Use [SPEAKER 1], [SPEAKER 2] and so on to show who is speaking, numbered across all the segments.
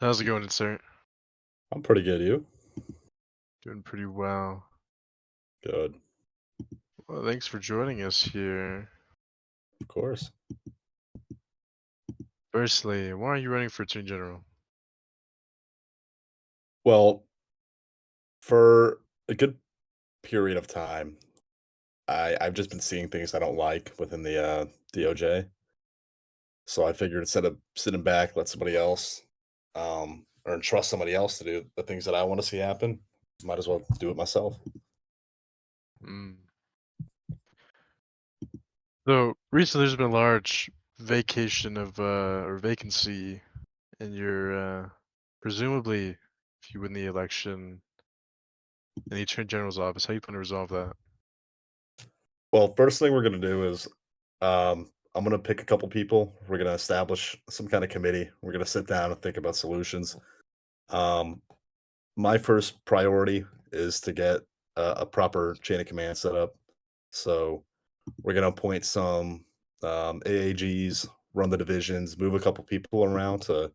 [SPEAKER 1] How's it going, Insert?
[SPEAKER 2] I'm pretty good. You?
[SPEAKER 1] Doing pretty well.
[SPEAKER 2] Good.
[SPEAKER 1] Well, thanks for joining us here.
[SPEAKER 2] Of course.
[SPEAKER 1] Firstly, why are you running for Attorney General?
[SPEAKER 2] Well, for a good period of time, I've just been seeing things I don't like within the DOJ. So I figured instead of sitting back, let somebody else, or trust somebody else to do the things that I want to see happen, might as well do it myself.
[SPEAKER 1] Mm. So recently, there's been a large vacation of or vacancy in your presumably, if you win the election in the Attorney General's office. How you plan to resolve that?
[SPEAKER 2] Well, first thing we're gonna do is I'm gonna pick a couple people. We're gonna establish some kind of committee. We're gonna sit down and think about solutions. Um, My first priority is to get a proper chain of command set up. So we're going to appoint some AAGs, run the divisions, move a couple people around to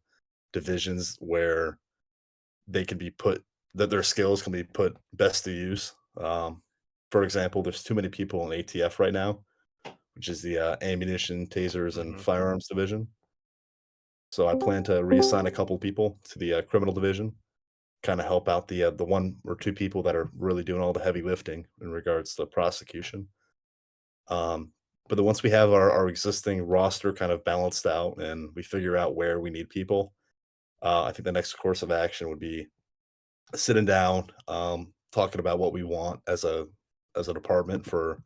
[SPEAKER 2] divisions where they can be put, that their skills can be put best to use. For example, there's too many people in ATF right now, which is the ammunition, tasers, and
[SPEAKER 1] Hmm.
[SPEAKER 2] firearms division. So I plan to reassign a couple people to the criminal division, kinda help out the 1 or 2 people that are really doing all the heavy lifting in regards to prosecution. Um, but then once we have our existing roster kind of balanced out and we figure out where we need people, I think the next course of action would be sitting down, talking about what we want as a department for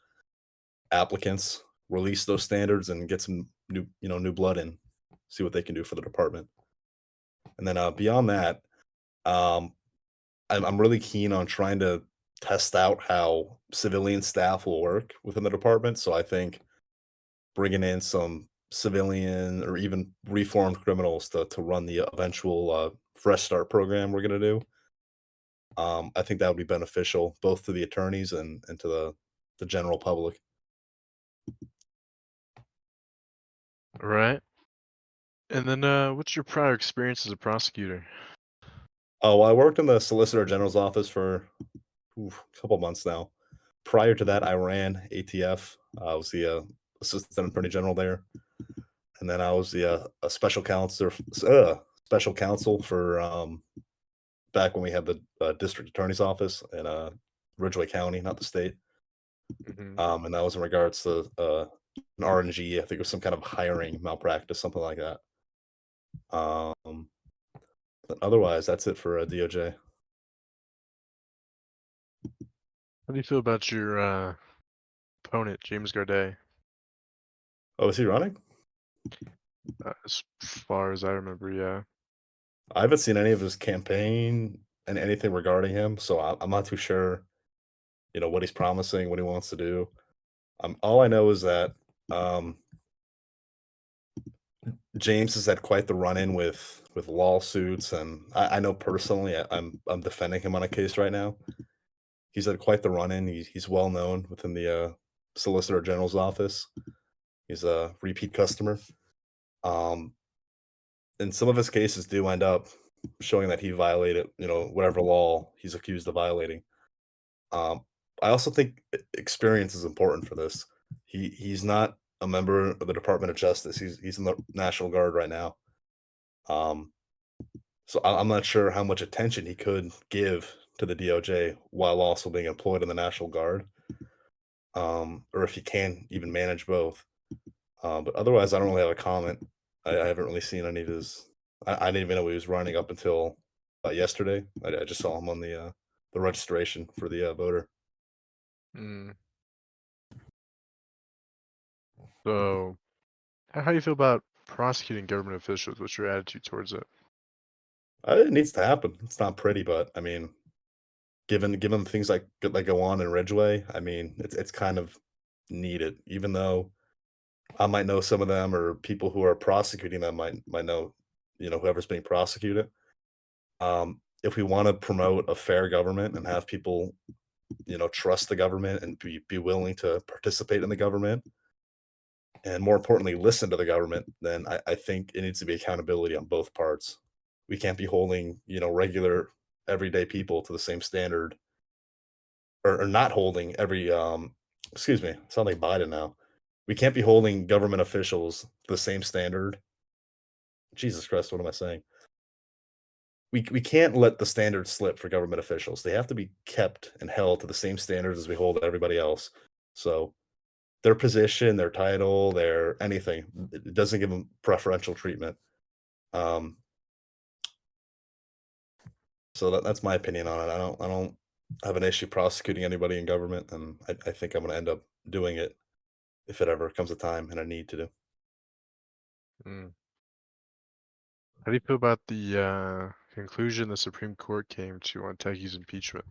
[SPEAKER 2] applicants, release those standards and get some new blood in, see what they can do for the department. And then, beyond that, um, I'm really keen on trying to test out how civilian staff will work within the department. So I think bringing in some civilian or even reformed criminals to run the eventual fresh start program we're going to do. I think that would be beneficial both to the attorneys and to the general public.
[SPEAKER 1] All right. And then, what's your prior experience as a prosecutor?
[SPEAKER 2] Oh, well, I worked in the Solicitor General's office for a couple months now. Prior to that, I ran ATF. I was the Assistant Attorney General there. And then I was the, a special counsel for, back when we had the, district attorney's office in, Ridgeway County, not the state.
[SPEAKER 1] Hmm.
[SPEAKER 2] And that was in regards to, an RNG, I think it was some kind of hiring malpractice, something like that. Um, but otherwise, that's it for, DOJ.
[SPEAKER 1] How do you feel about your opponent, James Gardet?
[SPEAKER 2] Oh, is he running?
[SPEAKER 1] As far as I remember, yeah.
[SPEAKER 2] I haven't seen any of his campaign and anything regarding him, so I'm not too sure, what he's promising, what he wants to do. All I know is that, um James has had quite the run-in with lawsuits, and I know personally, I'm defending him on a case right now. He's had quite the run-in. He's well known within the Solicitor General's office. He's a repeat customer. Um, and some of his cases do end up showing that he violated, whatever law he's accused of violating. Um, I also think experience is important for this. He's not a member of the Department of Justice. He's in the National Guard right now. Um, So I'm not sure how much attention he could give to the DOJ while also being employed in the National Guard, or if he can even manage both. But otherwise, I don't really have a comment. I haven't really seen any of his. I didn't even know he was running up until yesterday. I just saw him on the registration for the voter.
[SPEAKER 1] Mm. So, how do you feel about prosecuting government officials? What's your attitude towards it?
[SPEAKER 2] It needs to happen. It's not pretty, but I mean, given things like that go on in Ridgeway, I mean, it's kind of needed. Even though I might know some of them or people who are prosecuting them might know, whoever's being prosecuted. If we wanna promote a fair government and have people, trust the government and be willing to participate in the government, and more importantly, listen to the government, then I think it needs to be accountability on both parts. We can't be holding, regular everyday people to the same standard, or not holding excuse me, I sound like Biden now. We can't be holding government officials to the same standard. Jesus Christ, what am I saying? We can't let the standards slip for government officials. They have to be kept and held to the same standards as we hold everybody else. So their position, their title, their anything, it doesn't give them preferential treatment. Um, so that's my opinion on it. I don't have an issue prosecuting anybody in government, and I think I'm going to end up doing it if it ever comes a time and I need to do.
[SPEAKER 1] Mm. How do you feel about the conclusion the Supreme Court came to on Techie's impeachment?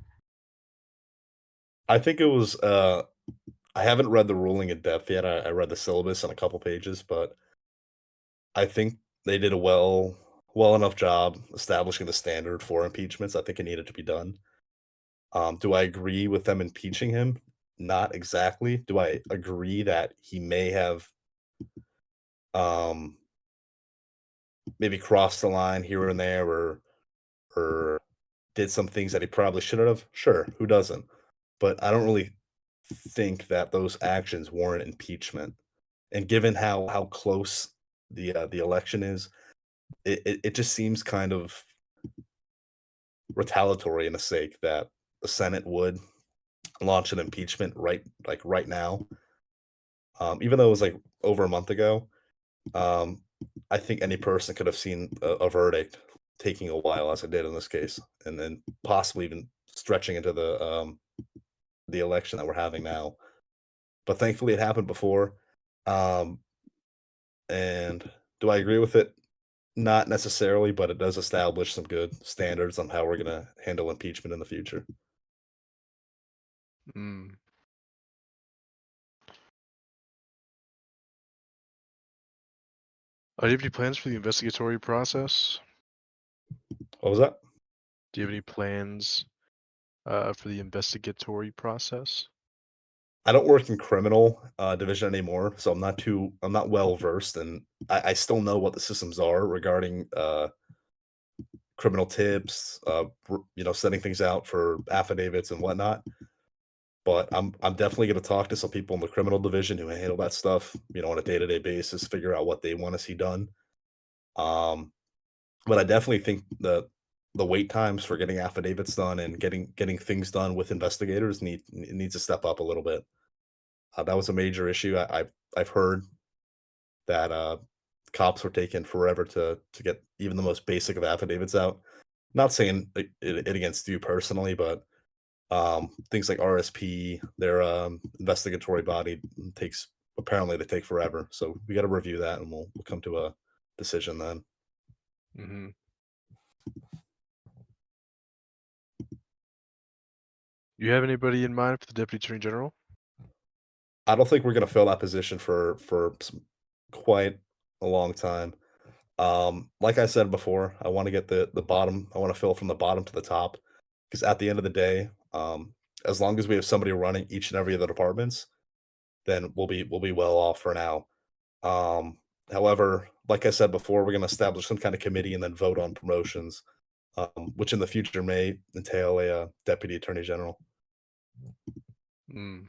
[SPEAKER 2] I think it was. I haven't read the ruling in depth yet. I read the syllabus on a couple pages, but I think they did a well enough job establishing the standard for impeachments. I think it needed to be done. Do I agree with them impeaching him? Not exactly. Do I agree that he may have um, maybe crossed the line here and there, or did some things that he probably shouldn't have? Sure, who doesn't? But I don't really think that those actions warrant impeachment. And given how close the election is, it just seems kind of retaliatory in a sake that the Senate would launch an impeachment right now. Even though it was like over a month ago, um, I think any person could have seen a verdict taking a while, as it did in this case, and then possibly even stretching into the election that we're having now. But thankfully, it happened before. Um, and do I agree with it? Not necessarily, but it does establish some good standards on how we're going to handle impeachment in the future.
[SPEAKER 1] Mm. Do you have any plans for the investigatory process?
[SPEAKER 2] What was that?
[SPEAKER 1] Do you have any plans for the investigatory process?
[SPEAKER 2] I don't work in criminal division anymore, so I'm not well versed, and I still know what the systems are regarding criminal tips, setting things out for affidavits and whatnot. But I'm definitely going to talk to some people in the criminal division who handle that stuff, on a day to day basis, figure out what they want to see done. Um, but I definitely think the wait times for getting affidavits done and getting things done with investigators needs to step up a little bit. That was a major issue. I've heard that cops were taking forever to get even the most basic of affidavits out. Not saying it against you personally, but things like RSP, their investigatory body takes apparently they take forever. So we got to review that, and we'll come to a decision then.
[SPEAKER 1] Hmm. You have anybody in mind for the Deputy Attorney General?
[SPEAKER 2] I don't think we're going to fill that position for quite a long time. Like I said before, I want to get the bottom. I want to fill from the bottom to the top, because at the end of the day, as long as we have somebody running each and every of the departments, then we'll be well off for now. Um, However, like I said before, we're going to establish some kind of committee and then vote on promotions, which in the future may entail a deputy attorney general.
[SPEAKER 1] Mm.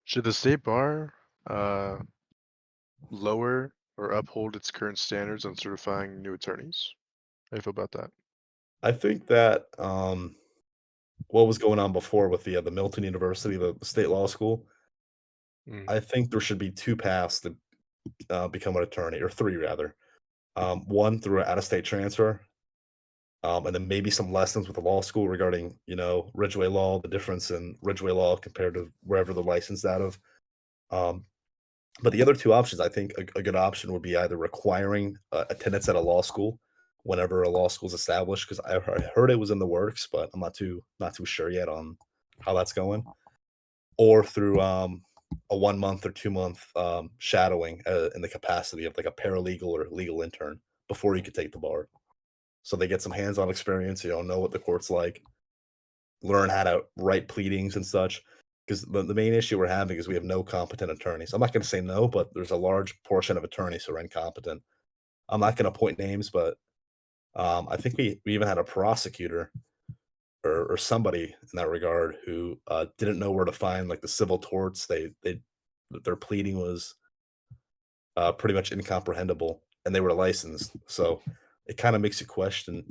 [SPEAKER 1] Should the state bar uh, lower or uphold its current standards on certifying new attorneys? How do you feel about that?
[SPEAKER 2] I think that what was going on before with the Milton University, the state law school,
[SPEAKER 1] Mm.
[SPEAKER 2] I think there should be two paths to become an attorney, or three rather. One through an out-of-state transfer, and then maybe some lessons with the law school regarding, Ridgeway law, the difference in Ridgeway law compared to wherever they're licensed out of. Um, but the other two options, I think a good option would be either requiring attendance at a law school whenever a law school is established, because I heard it was in the works, but I'm not too sure yet on how that's going, or through a 1 month or 2 month shadowing in the capacity of like a paralegal or legal intern before you could take the bar. So they get some hands-on experience, know what the court's like, learn how to write pleadings and such. because the main issue we're having is we have no competent attorneys. I'm not gonna say no, but there's a large portion of attorneys who are incompetent. I'm not gonna point names, but, I think we even had a prosecutor or somebody in that regard who, didn't know where to find, like, the civil torts. Their pleading was, pretty much incomprehensible, and they were licensed. So, it kinda makes you question,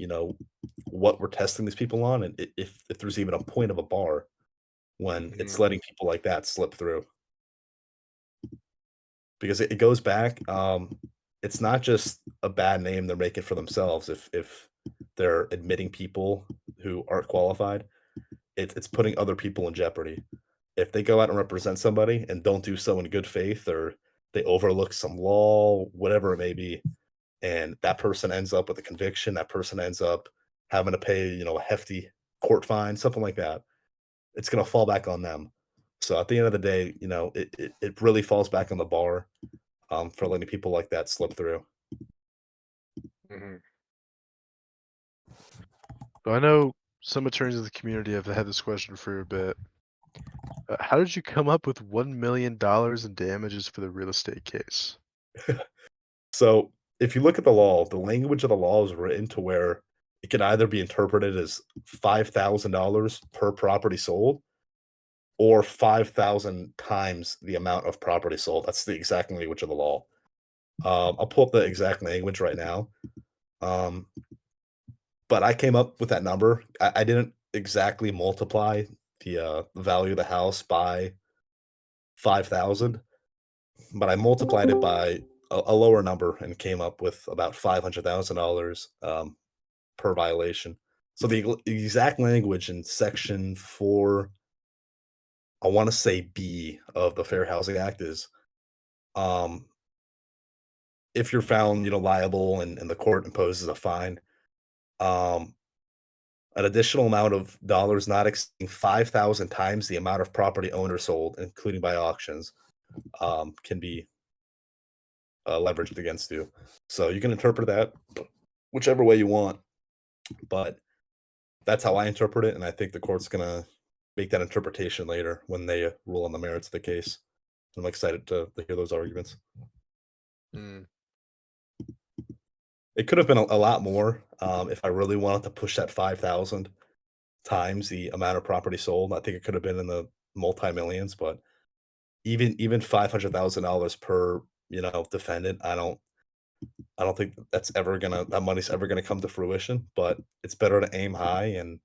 [SPEAKER 2] what we're testing these people on, and I if there's even a point of a bar when it's
[SPEAKER 1] Mm,
[SPEAKER 2] letting people like that slip through. Because it goes back, it's not just a bad name they're making for themselves if they're admitting people who aren't qualified, it's putting other people in jeopardy. If they go out and represent somebody and don't do so in good faith, or they overlook some law, whatever it may be, and that person ends up with a conviction, that person ends up having to pay, a hefty court fine, something like that, it's gonna fall back on them. So at the end of the day, it really falls back on the bar, for letting people like that slip through.
[SPEAKER 1] mhm. So I know some attorneys in the community have had this question for a bit. How did you come up with $1 million in damages for the real estate case?
[SPEAKER 2] So if you look at the law, the language of the law is written to where it can either be interpreted as $5,000 per property sold or 5,000 times the amount of property sold. That's the exact language of the law. I'll pull up the exact language right now. Um, but I came up with that number. I didn't exactly multiply the value of the house by 5,000, but I multiplied it by a lower number and came up with about $500,000 per violation. So the exact language in section 4, I want to say B of the Fair Housing Act is, um, if you're found, liable and the court imposes a fine, um, an additional amount of dollars not exceeding 5,000 times the amount of property owned or sold, including by auctions, can be leveraged against you. So you can interpret that whichever way you want, but that's how I interpret it, and I think the court's gonna make that interpretation later when they rule on the merits of the case. I'm excited to hear those arguments.
[SPEAKER 1] Mm,
[SPEAKER 2] It could have been a lot more, if I really wanted to push that 5,000 times the amount of property sold. I think it could have been in the multi-millions, but even $500,000 per, defendant, I don't think that money's ever gonna come to fruition, but it's better to aim high and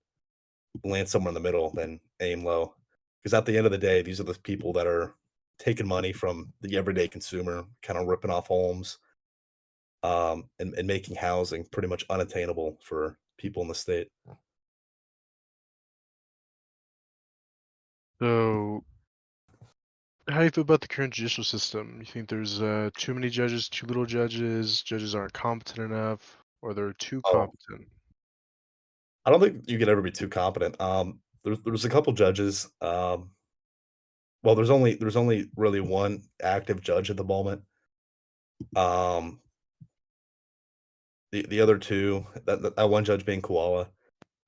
[SPEAKER 2] land somewhere in the middle than aim low. Because at the end of the day, these are the people that are taking money from the everyday consumer, kind of ripping off homes, and making housing pretty much unattainable for people in the state.
[SPEAKER 1] so how do you feel about the current judicial system? You think there's too many judges, too little judges, judges aren't competent enough, or they're too
[SPEAKER 2] Oh,
[SPEAKER 1] competent?
[SPEAKER 2] I don't think you could ever be too competent. There's a couple judges. Well, there's only really one active judge at the moment. Um, the other two, that one judge being Koala.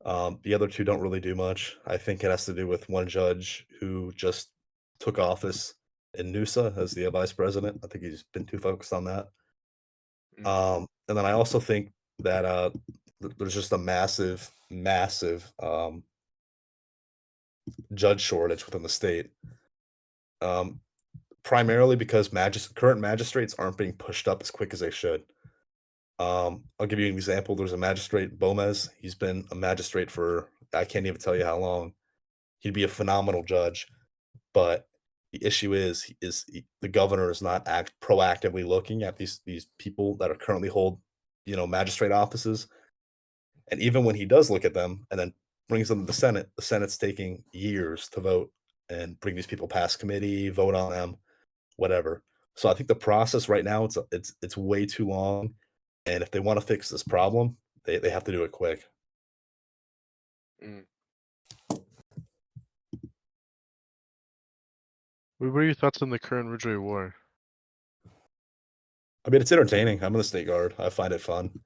[SPEAKER 2] The other 2 don't really do much. I think it has to do with one judge who just took office in Noosa as the vice president. I think he's been too focused on that.
[SPEAKER 1] Mm,
[SPEAKER 2] And then I also think that, there's just a massive, massive, judge shortage within the state, um, primarily because current magistrates aren't being pushed up as quick as they should. I'll give you an example. There's a magistrate, Bomez. He's been a magistrate for I can't even tell you how long. He'd be a phenomenal judge. But the issue is the governor is not proactively looking at these people that are currently hold, magistrate offices, and even when he does look at them and then brings them to the Senate's taking years to vote and bring these people past committee, vote on them, whatever. So I think the process right now, it's way too long, and if they wanna fix this problem, they have to do it quick.
[SPEAKER 1] mm. What are your thoughts on the current Ridgeway War?
[SPEAKER 2] I mean, it's entertaining. I'm in the state guard. I find it fun.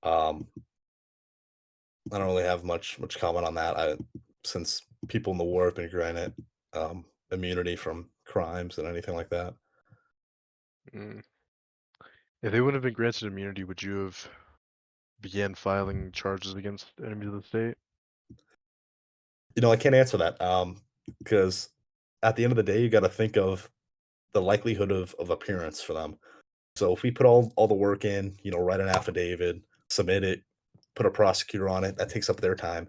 [SPEAKER 2] Um, I don't really have much comment on that. Since people in the war have been granted immunity from crimes and anything like that.
[SPEAKER 1] Mm. If they wouldn't have been granted immunity, would you have began filing charges against enemies of the state?
[SPEAKER 2] I can't answer that, because at the end of the day, you gotta think of the likelihood of appearance for them. So if we put all the work in, write an affidavit, submit it, put a prosecutor on it, that takes up their time.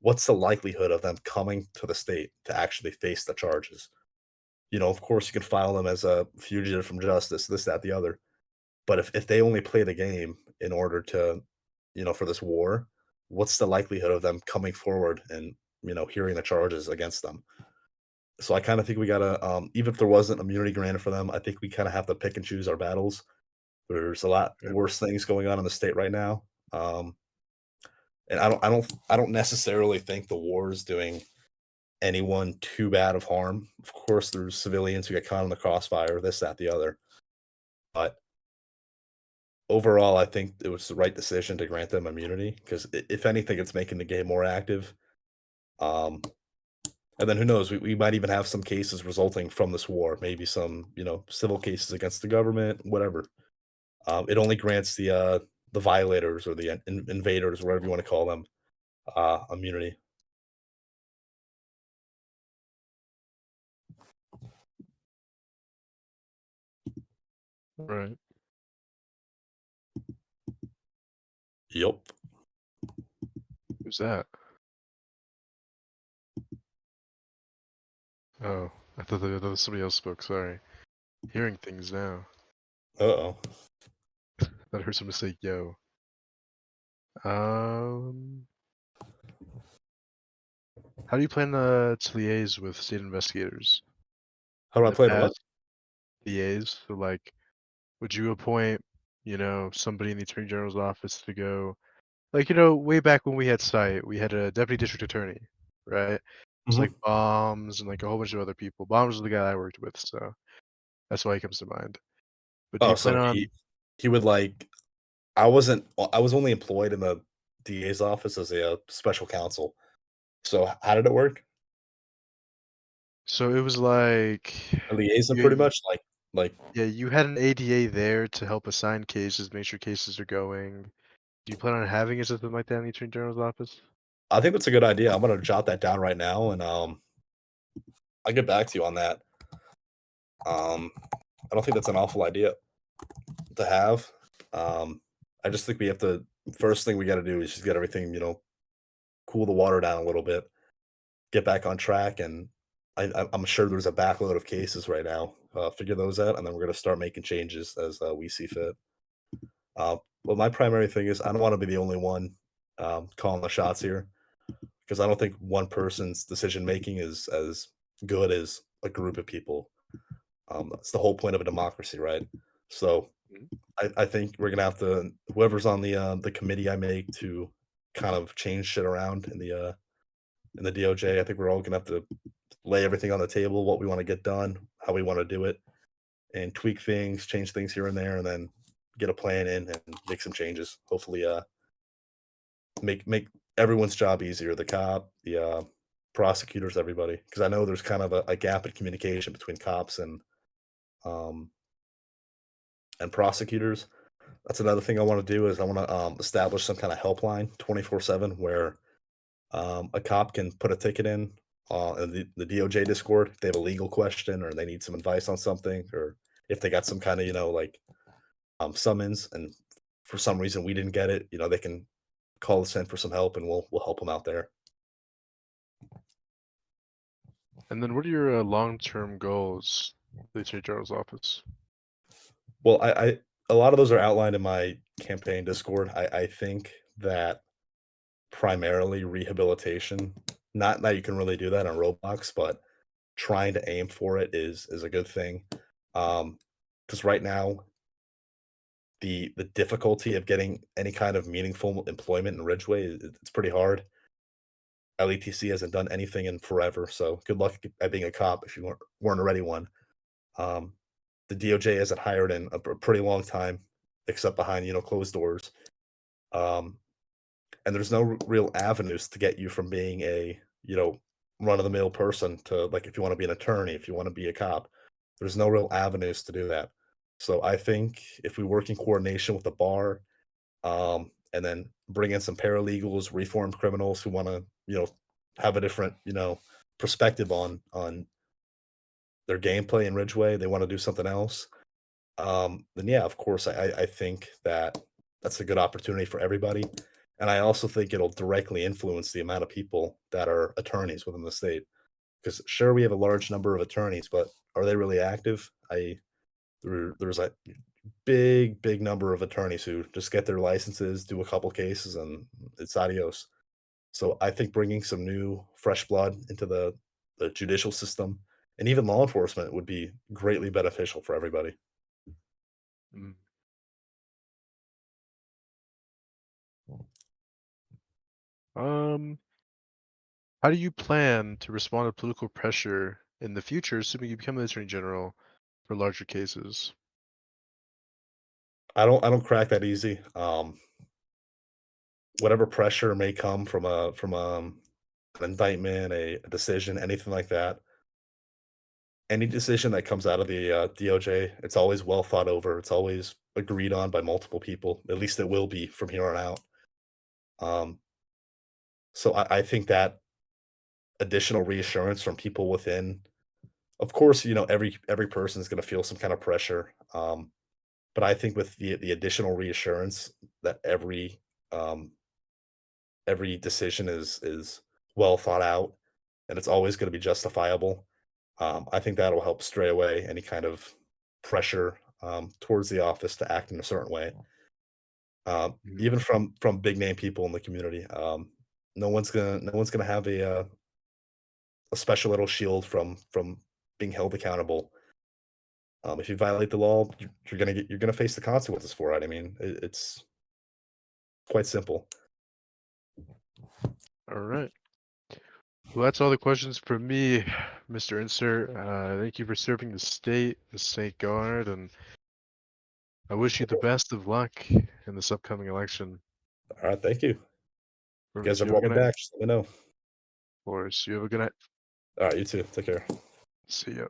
[SPEAKER 2] What's the likelihood of them coming to the state to actually face the charges? Of course, you can file them as a fugitive from justice, this, that, the other. But if they only play the game in order to, for this war, what's the likelihood of them coming forward and, hearing the charges against them? So I kind of think we gotta, even if there wasn't immunity granted for them, I think we kind of have to pick and choose our battles. There's a lot
[SPEAKER 1] Right.
[SPEAKER 2] worse things going on in the state right now, and I don't necessarily think the war is doing anyone too bad of harm. Of course, there's civilians who get caught in the crossfire, this, that, the other. But overall, I think it was the right decision to grant them immunity because if anything, it's making the game more active. Um, and then who knows? We might even have some cases resulting from this war. Maybe some civil cases against the government, whatever. It only grants the violators or the invaders, whatever you want to call them, immunity.
[SPEAKER 1] Right.
[SPEAKER 2] Yep.
[SPEAKER 1] Who's that? Oh, I thought somebody else spoke. Sorry. Hearing things now.
[SPEAKER 2] Uh-oh.
[SPEAKER 1] I heard someone say "yo." Um, how do you plan to liaise with state investigators
[SPEAKER 2] How do
[SPEAKER 1] in
[SPEAKER 2] I
[SPEAKER 1] the
[SPEAKER 2] play the what?
[SPEAKER 1] past? Liaise. So, like, would you appoint, somebody in the attorney general's office to go, like, way back when we had site, we had a deputy district attorney, right? It's like
[SPEAKER 2] Mhm.
[SPEAKER 1] Bombs and like a whole bunch of other people. Bombs was the guy I worked with, so that's why he comes to mind. But do
[SPEAKER 2] Oh,
[SPEAKER 1] you
[SPEAKER 2] so
[SPEAKER 1] plan on?
[SPEAKER 2] he would, like I was only employed in the DA's office as a, special counsel. So how did it work?
[SPEAKER 1] So it was like
[SPEAKER 2] A liaison
[SPEAKER 1] you,
[SPEAKER 2] pretty
[SPEAKER 1] you
[SPEAKER 2] much? Like
[SPEAKER 1] yeah, you had an ADA there to help assign cases, make sure cases are going. Do you plan on having a system like that in the attorney general's office?
[SPEAKER 2] I think that's a good idea. I'm gonna jot that down right now, and, I'll get back to you on that. Um, I don't think that's an awful idea to have. Um, I just think we have to first thing we gotta do is just get everything, cool the water down a little bit, get back on track, and I'm sure there's a backload of cases right now. Figure those out, and then we're gonna start making changes as, we see fit. But my primary thing is I don't wanna be the only one, calling the shots here, because I don't think one person's decision making is as good as a group of people. That's the whole point of a democracy, right? So
[SPEAKER 1] Mhm.
[SPEAKER 2] I think we're gonna have to whoever's on the committee I make to kind of change shit around in the DOJ. I think we're all gonna have to lay everything on the table, what we want to get done, how we want to do it, and tweak things, change things here and there, and then get a plan in and make some changes. Hopefully, make everyone's job easier. The cop, the prosecutors, everybody, because I know there's kind of a gap in communication between cops um, and prosecutors. That's another thing I want to do is I want to establish some kind of helpline 24/7 where a cop can put a ticket in the DOJ Discord if they have a legal question or they need some advice on something, or if they got some kind of like summons and for some reason we didn't get it. They can call us in for some help and we'll help them out there.
[SPEAKER 1] And then what are your long-term goals for the attorney general's office?
[SPEAKER 2] Well, I a lot of those are outlined in my campaign Discord. I think that primarily rehabilitation. Not that you can really do that on Roblox, but trying to aim for it is a good thing. Because right now, the difficulty of getting any kind of meaningful employment in Ridgeway it's pretty hard. LETC hasn't done anything in forever, so good luck at being a cop if you weren't already one. Um, the DOJ hasn't hired in a pretty long time, except behind closed doors. Um, and there's no real avenues to get you from being a run of the mill person to like if you want to be an attorney, if you want to be a cop. There's no real avenues to do that. So I think if we work in coordination with the bar, and then bring in some paralegals, reformed criminals who want to, have a different, perspective on their gameplay in Ridgeway. They want to do something else. Then yeah, of course, I think that that's a good opportunity for everybody, and I also think it'll directly influence the amount of people that are attorneys within the state. Because sure, we have a large number of attorneys, but are they really active? There's a big number of attorneys who just get their licenses, do a couple cases, and it's adios. So I think bringing some new fresh blood into the judicial system and even law enforcement would be greatly beneficial for everybody.
[SPEAKER 1] Mm. Um, how do you plan to respond to political pressure in the future, assuming you become the attorney general for larger cases?
[SPEAKER 2] I don't crack that easy. Whatever pressure may come from an indictment, a decision, anything like that. Any decision that comes out of the DOJ, it's always well thought over. It's always agreed on by multiple people. At least it will be from here on out. Um, so I think that additional reassurance from people within, of course, every person is going to feel some kind of pressure. But I think with the additional reassurance that um, every decision is well thought out and it's always going to be justifiable. I think that'll help stray away any kind of pressure towards the office to act in a certain way,
[SPEAKER 1] Mhm.
[SPEAKER 2] even from big name people in the community. No one's gonna have a special little shield from being held accountable. If you violate the law, you're gonna face the consequences for it. I mean, it's quite simple.
[SPEAKER 1] All right. Well, that's all the questions for me, Mr. Insert. Thank you for serving the state, the St. Guard, and I wish you the best of luck in this upcoming election.
[SPEAKER 2] All right, thank you. You guys
[SPEAKER 1] Perfect. You
[SPEAKER 2] ever
[SPEAKER 1] have a
[SPEAKER 2] want
[SPEAKER 1] good
[SPEAKER 2] me
[SPEAKER 1] night.
[SPEAKER 2] back? Just let me know.
[SPEAKER 1] Of course. You have a good night.
[SPEAKER 2] All right, you too. Take care.
[SPEAKER 1] See ya.